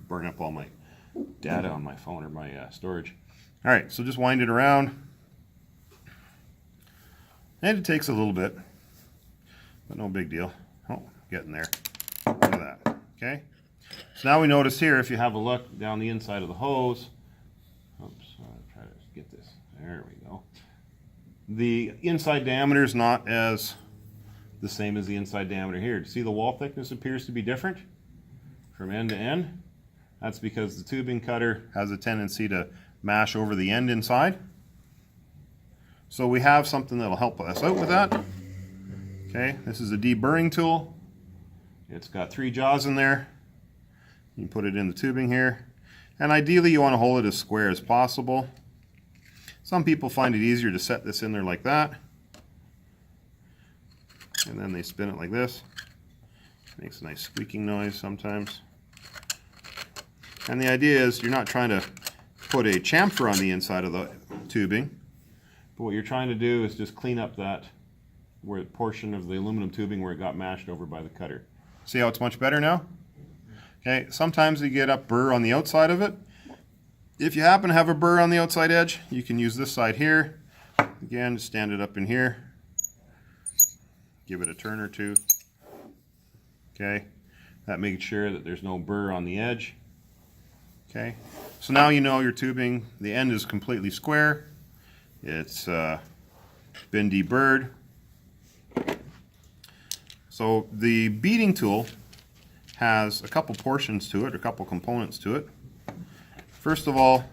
burn up all my data on my phone or my storage. All right, so just wind it around. And it takes a little bit, but no big deal. Oh, getting there. Look at that. Okay. So now we notice here, if you have a look down the inside of the hose, oops, I'll try to get this. There we go. The inside diameter is not as the same as the inside diameter here. See, the wall thickness appears to be different from end to end. That's because the tubing cutter has a tendency to mash over the end inside. So we have something that'll help us out with that. Okay, this is a deburring tool. It's got 3 jaws in there. You can put it in the tubing here. And ideally you want to hold it as square as possible. Some people find it easier to set this in there like that. And then they spin it like this. Makes a nice squeaking noise sometimes. And the idea is you're not trying to put a chamfer on the inside of the tubing, but what you're trying to do is just clean up that portion of the aluminum tubing where it got mashed over by the cutter. See how it's much better now? Okay, sometimes you get up burr on the outside of it. If you happen to have a burr on the outside edge, you can use this side here. Again, stand it up in here. Give it a turn or two. Okay, that makes sure that there's no burr on the edge. Okay, so now you know your tubing, the end is completely square. It's been deburred. So the beading tool has a couple portions to it, a couple components to it. First of all,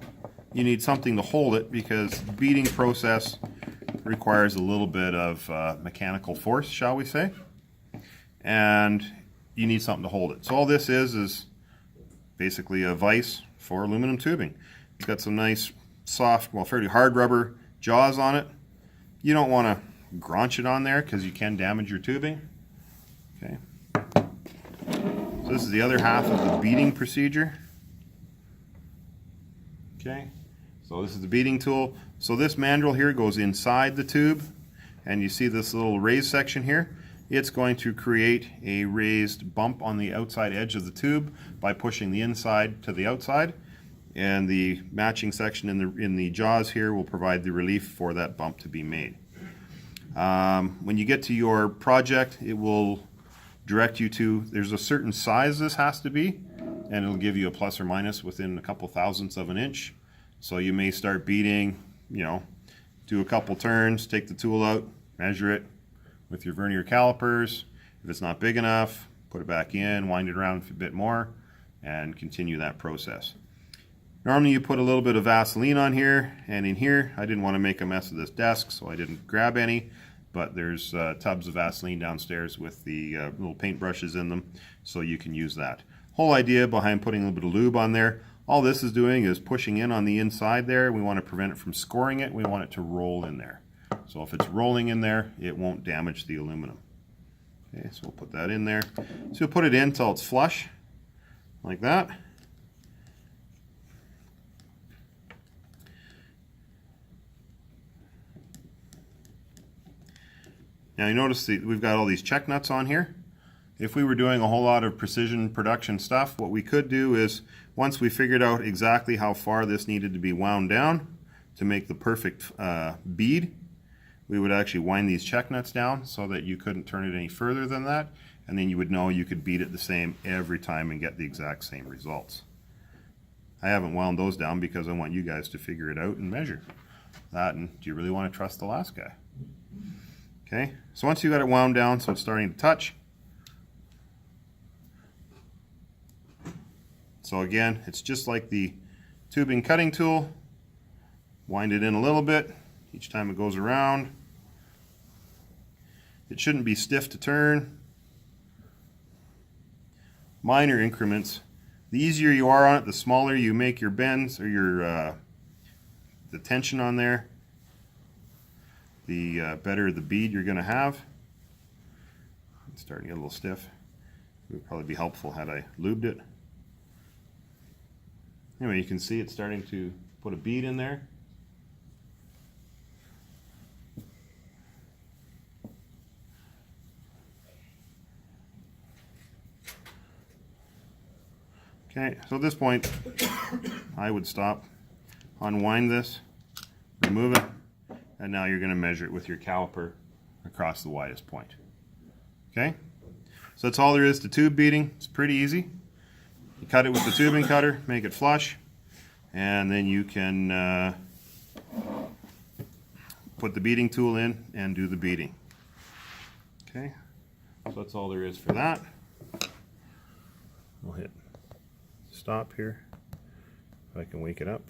you need something to hold it because the beading process requires a little bit of mechanical force, shall we say, and you need something to hold it. So all this is basically a vise for aluminum tubing. It's got some nice soft, well, fairly hard rubber jaws on it. You don't want to gronch it on there because you can damage your tubing. Okay. So this is the other half of the beading procedure. Okay. So this is the beading tool. So this mandrel here goes inside the tube, and you see this little raised section here. It's going to create a raised bump on the outside edge of the tube by pushing the inside to the outside, and the matching section in the jaws here will provide the relief for that bump to be made. When you get to your project, it will direct you to, there's a certain size this has to be, and it'll give you a plus or minus within a couple thousandths of an inch. So you may start beading, you know, do a couple turns, take the tool out, measure it with your vernier calipers. If it's not big enough, put it back in, wind it around a bit more, and continue that process. Normally you put a little bit of Vaseline on here, and in here, I didn't want to make a mess of this desk, so I didn't grab any, but there's tubs of Vaseline downstairs with the little paintbrushes in them, so you can use that. Whole idea behind putting a little bit of lube on there, all this is doing is pushing in on the inside there. We want to prevent it from scoring it. We want it to roll in there. So if it's rolling in there, it won't damage the aluminum. Okay, so we'll put that in there. So you'll put it in until it's flush, like that. Now you notice that we've got all these check nuts on here. If we were doing a whole lot of precision production stuff, what we could do is, once we figured out exactly how far this needed to be wound down to make the perfect bead, we would actually wind these check nuts down so that you couldn't turn it any further than that, and then you would know you could bead it the same every time and get the exact same results. I haven't wound those down because I want you guys to figure it out and measure that, and do you really want to trust the last guy? Okay, so once you got it wound down so it's starting to touch, so again, it's just like the tubing cutting tool. Wind it in a little bit each time it goes around. It shouldn't be stiff to turn. Minor increments. The easier you are on it, the smaller you make your bends or your the tension on there, the better the bead you're going to have. It's starting to get a little stiff. It would probably be helpful had I lubed it. Anyway, you can see it's starting to put a bead in there. Okay, so at this point, I would stop, unwind this, remove it, and now you're going to measure it with your caliper across the widest point. Okay, so that's all there is to tube beading. It's pretty easy. You cut it with the tubing cutter, make it flush, and then you can put the beading tool in and do the beading. Okay, so that's all there is for that. We'll hit stop here, if I can wake it up.